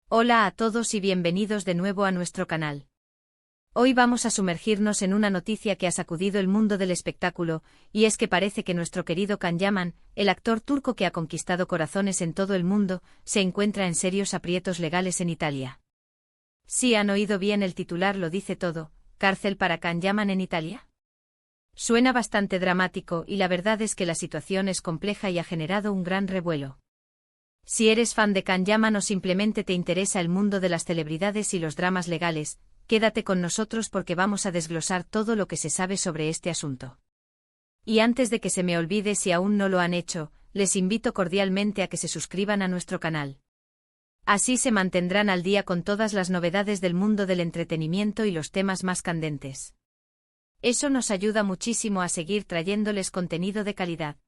Hola a todos y bienvenidos de nuevo a nuestro canal. Hoy vamos a sumergirnos en una noticia que ha sacudido el mundo del espectáculo, y es que parece que nuestro querido Can Yaman, el actor turco que ha conquistado corazones en todo el mundo, se encuentra en serios aprietos legales en Italia. Sí, han oído bien, el titular lo dice todo: ¿cárcel para Can Yaman en Italia? Suena bastante dramático y la verdad es que la situación es compleja y ha generado un gran revuelo. Si eres fan de Can Yaman o simplemente te interesa el mundo de las celebridades y los dramas legales, quédate con nosotros porque vamos a desglosar todo lo que se sabe sobre este asunto. Y antes de que se me olvide, si aún no lo han hecho, les invito cordialmente a que se suscriban a nuestro canal. Así se mantendrán al día con todas las novedades del mundo del entretenimiento y los temas más candentes. Eso nos ayuda muchísimo a seguir trayéndoles contenido de calidad.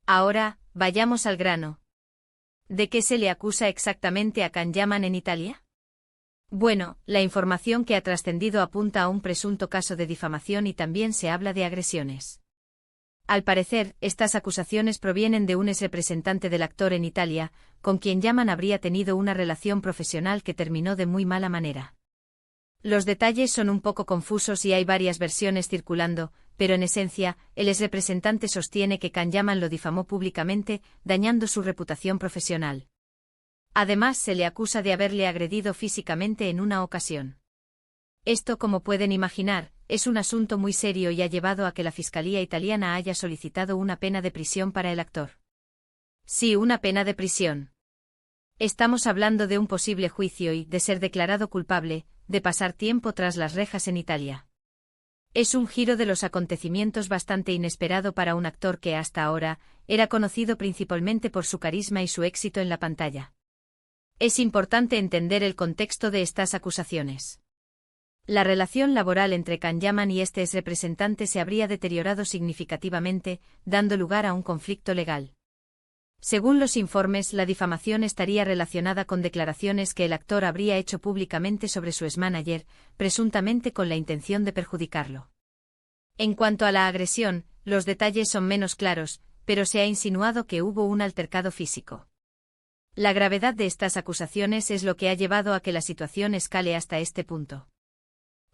Ahora, vayamos al grano. ¿De qué se le acusa exactamente a Can Yaman en Italia? Bueno, la información que ha trascendido apunta a un presunto caso de difamación y también se habla de agresiones. Al parecer, estas acusaciones provienen de un ex representante del actor en Italia, con quien Yaman habría tenido una relación profesional que terminó de muy mala manera. Los detalles son un poco confusos y hay varias versiones circulando, pero en esencia, el ex representante sostiene que Can Yaman lo difamó públicamente, dañando su reputación profesional. Además, se le acusa de haberle agredido físicamente en una ocasión. Esto, como pueden imaginar, es un asunto muy serio y ha llevado a que la Fiscalía italiana haya solicitado una pena de prisión para el actor. Sí, una pena de prisión. Estamos hablando de un posible juicio y, de ser declarado culpable, de pasar tiempo tras las rejas en Italia. Es un giro de los acontecimientos bastante inesperado para un actor que hasta ahora era conocido principalmente por su carisma y su éxito en la pantalla. Es importante entender el contexto de estas acusaciones. La relación laboral entre Can Yaman y este ex representante se habría deteriorado significativamente, dando lugar a un conflicto legal. Según los informes, la difamación estaría relacionada con declaraciones que el actor habría hecho públicamente sobre su ex-manager, presuntamente con la intención de perjudicarlo. En cuanto a la agresión, los detalles son menos claros, pero se ha insinuado que hubo un altercado físico. La gravedad de estas acusaciones es lo que ha llevado a que la situación escale hasta este punto.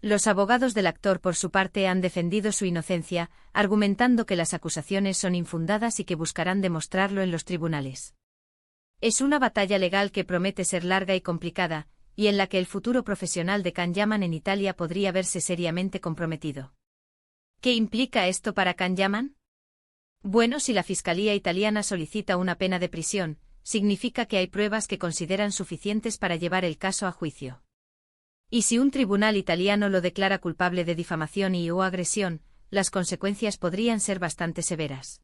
Los abogados del actor, por su parte, han defendido su inocencia, argumentando que las acusaciones son infundadas y que buscarán demostrarlo en los tribunales. Es una batalla legal que promete ser larga y complicada, y en la que el futuro profesional de Can Yaman en Italia podría verse seriamente comprometido. ¿Qué implica esto para Can Yaman? Bueno, si la Fiscalía italiana solicita una pena de prisión, significa que hay pruebas que consideran suficientes para llevar el caso a juicio. Y si un tribunal italiano lo declara culpable de difamación o agresión, las consecuencias podrían ser bastante severas.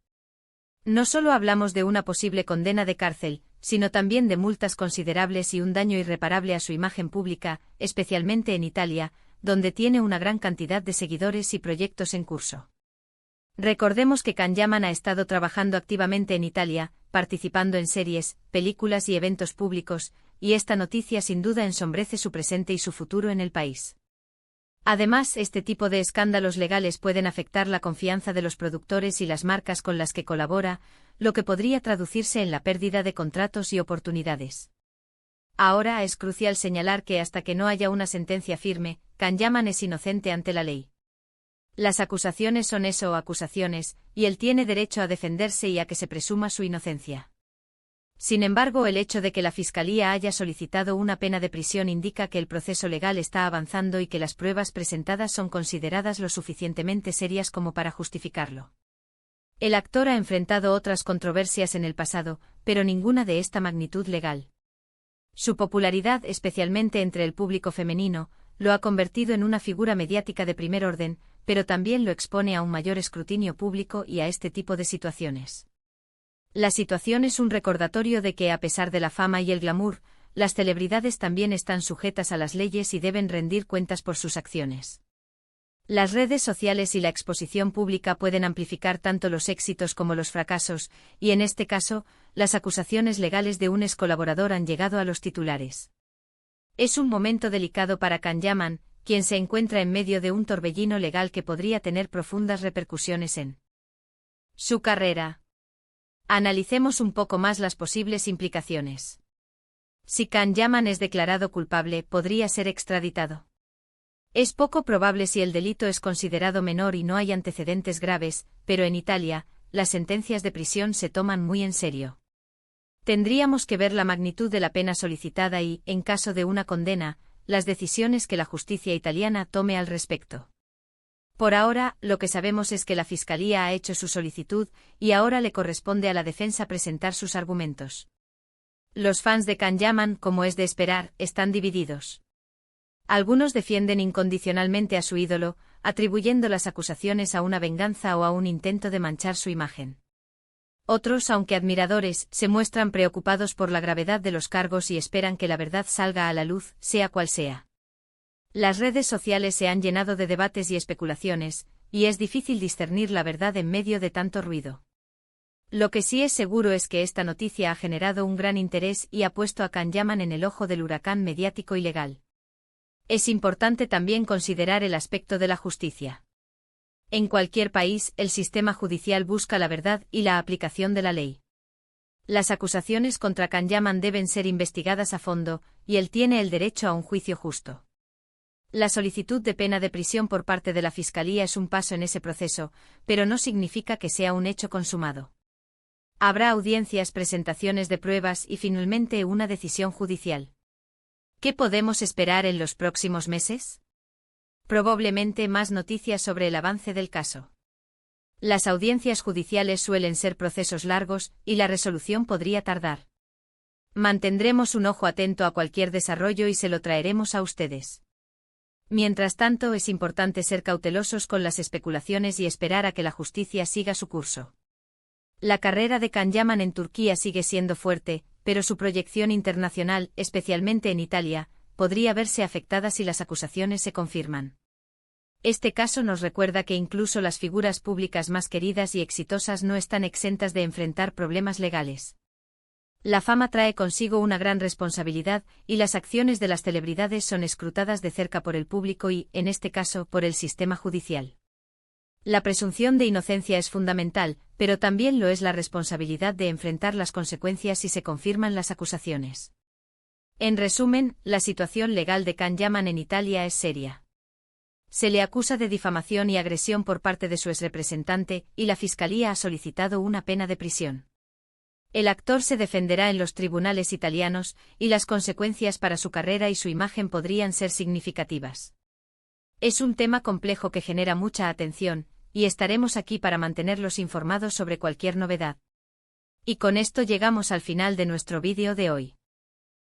No solo hablamos de una posible condena de cárcel, sino también de multas considerables y un daño irreparable a su imagen pública, especialmente en Italia, donde tiene una gran cantidad de seguidores y proyectos en curso. Recordemos que Can Yaman ha estado trabajando activamente en Italia, participando en series, películas y eventos públicos, y esta noticia sin duda ensombrece su presente y su futuro en el país. Además, este tipo de escándalos legales pueden afectar la confianza de los productores y las marcas con las que colabora, lo que podría traducirse en la pérdida de contratos y oportunidades. Ahora es crucial señalar que hasta que no haya una sentencia firme, Can Yaman es inocente ante la ley. Las acusaciones son eso, acusaciones, y él tiene derecho a defenderse y a que se presuma su inocencia. Sin embargo, el hecho de que la Fiscalía haya solicitado una pena de prisión indica que el proceso legal está avanzando y que las pruebas presentadas son consideradas lo suficientemente serias como para justificarlo. El actor ha enfrentado otras controversias en el pasado, pero ninguna de esta magnitud legal. Su popularidad, especialmente entre el público femenino, lo ha convertido en una figura mediática de primer orden, pero también lo expone a un mayor escrutinio público y a este tipo de situaciones. La situación es un recordatorio de que, a pesar de la fama y el glamour, las celebridades también están sujetas a las leyes y deben rendir cuentas por sus acciones. Las redes sociales y la exposición pública pueden amplificar tanto los éxitos como los fracasos, y en este caso, las acusaciones legales de un ex colaborador han llegado a los titulares. Es un momento delicado para Can Yaman, quien se encuentra en medio de un torbellino legal que podría tener profundas repercusiones en su carrera. Analicemos un poco más las posibles implicaciones. Si Can Yaman es declarado culpable, podría ser extraditado. Es poco probable si el delito es considerado menor y no hay antecedentes graves, pero en Italia, las sentencias de prisión se toman muy en serio. Tendríamos que ver la magnitud de la pena solicitada y, en caso de una condena, las decisiones que la justicia italiana tome al respecto. Por ahora, lo que sabemos es que la Fiscalía ha hecho su solicitud y ahora le corresponde a la defensa presentar sus argumentos. Los fans de Can Yaman, como es de esperar, están divididos. Algunos defienden incondicionalmente a su ídolo, atribuyendo las acusaciones a una venganza o a un intento de manchar su imagen. Otros, aunque admiradores, se muestran preocupados por la gravedad de los cargos y esperan que la verdad salga a la luz, sea cual sea. Las redes sociales se han llenado de debates y especulaciones, y es difícil discernir la verdad en medio de tanto ruido. Lo que sí es seguro es que esta noticia ha generado un gran interés y ha puesto a Can Yaman en el ojo del huracán mediático y legal. Es importante también considerar el aspecto de la justicia. En cualquier país, el sistema judicial busca la verdad y la aplicación de la ley. Las acusaciones contra Can Yaman deben ser investigadas a fondo, y él tiene el derecho a un juicio justo. La solicitud de pena de prisión por parte de la Fiscalía es un paso en ese proceso, pero no significa que sea un hecho consumado. Habrá audiencias, presentaciones de pruebas y finalmente una decisión judicial. ¿Qué podemos esperar en los próximos meses? Probablemente más noticias sobre el avance del caso. Las audiencias judiciales suelen ser procesos largos y la resolución podría tardar. Mantendremos un ojo atento a cualquier desarrollo y se lo traeremos a ustedes. Mientras tanto, es importante ser cautelosos con las especulaciones y esperar a que la justicia siga su curso. La carrera de Can Yaman en Turquía sigue siendo fuerte, pero su proyección internacional, especialmente en Italia, podría verse afectada si las acusaciones se confirman. Este caso nos recuerda que incluso las figuras públicas más queridas y exitosas no están exentas de enfrentar problemas legales. La fama trae consigo una gran responsabilidad, y las acciones de las celebridades son escrutadas de cerca por el público y, en este caso, por el sistema judicial. La presunción de inocencia es fundamental, pero también lo es la responsabilidad de enfrentar las consecuencias si se confirman las acusaciones. En resumen, la situación legal de Can Yaman en Italia es seria. Se le acusa de difamación y agresión por parte de su exrepresentante, y la Fiscalía ha solicitado una pena de prisión. El actor se defenderá en los tribunales italianos, y las consecuencias para su carrera y su imagen podrían ser significativas. Es un tema complejo que genera mucha atención, y estaremos aquí para mantenerlos informados sobre cualquier novedad. Y con esto llegamos al final de nuestro vídeo de hoy.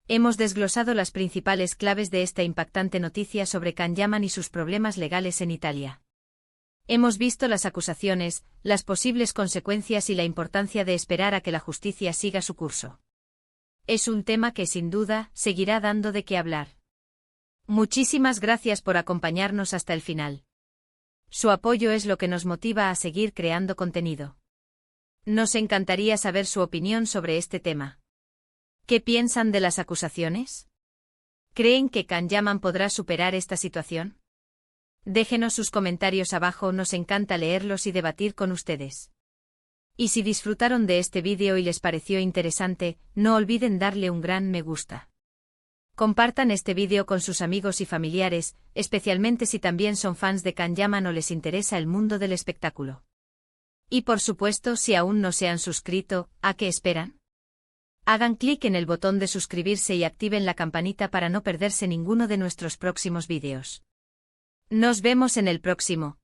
Hemos desglosado las principales claves de esta impactante noticia sobre Can Yaman y sus problemas legales en Italia. Hemos visto las acusaciones, las posibles consecuencias y la importancia de esperar a que la justicia siga su curso. Es un tema que sin duda seguirá dando de qué hablar. Muchísimas gracias por acompañarnos hasta el final. Su apoyo es lo que nos motiva a seguir creando contenido. Nos encantaría saber su opinión sobre este tema. ¿Qué piensan de las acusaciones? ¿Creen que Can Yaman podrá superar esta situación? Déjenos sus comentarios abajo, nos encanta leerlos y debatir con ustedes. Y si disfrutaron de este vídeo y les pareció interesante, no olviden darle un gran me gusta. Compartan este vídeo con sus amigos y familiares, especialmente si también son fans de Can Yaman o les interesa el mundo del espectáculo. Y por supuesto, si aún no se han suscrito, ¿a qué esperan? Hagan clic en el botón de suscribirse y activen la campanita para no perderse ninguno de nuestros próximos vídeos. Nos vemos en el próximo.